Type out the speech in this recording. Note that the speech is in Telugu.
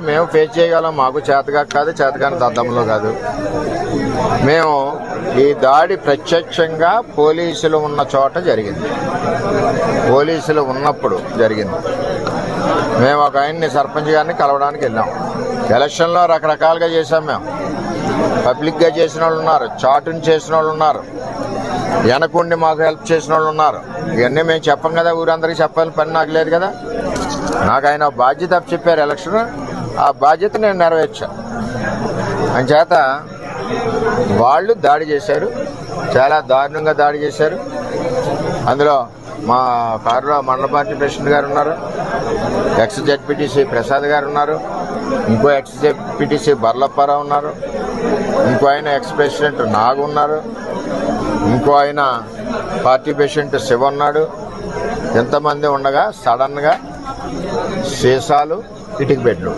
మేము ఫేస్ చేయగలం, మాకు చేతగా కాదు, చేతకాని దద్దములో కాదు. మేము ఈ దాడి ప్రత్యక్షంగా పోలీసులు ఉన్న చోట జరిగింది, పోలీసులు ఉన్నప్పుడు జరిగింది. మేము ఒక ఆయన్ని సర్పంచ్ గారిని కలవడానికి వెళ్ళాం. ఎలక్షన్లో రకరకాలుగా చేశాం. మేము పబ్లిక్గా చేసిన వాళ్ళు ఉన్నారు, చాటుని చేసిన వాళ్ళు ఉన్నారు, వెనకుండి మాకు హెల్ప్ చేసిన వాళ్ళు ఉన్నారు. ఇవన్నీ మేము చెప్పం కదా, ఊరందరికీ చెప్పాలని పని నాకు లేదు కదా. నాకు ఆయన బాధ్యత చెప్పారు ఎలక్షన్, ఆ బాధ్యత నేను నెరవేర్చాను. అంచేత వాళ్ళు దాడి చేశారు, చాలా దారుణంగా దాడి చేశారు. అందులో మా కారులో మండల పార్టీ ప్రెసిడెంట్ గారు ఉన్నారు, ఎక్స్ జెడ్పీటీసీ ప్రసాద్ గారు ఉన్నారు, ఇంకో ఎక్స్ జెడ్పీటీసీ బర్లప్పారావు ఉన్నారు, ఇంకో ఆయన ఎక్స్ ప్రెసిడెంట్ నాగు ఉన్నారు, ఇంకో ఆయన పార్టీ ప్రెసిడెంట్ శివ ఉన్నాడు. ఎంతమంది ఉండగా సడన్గా సీసాలు, ఇటుక బెడ్లు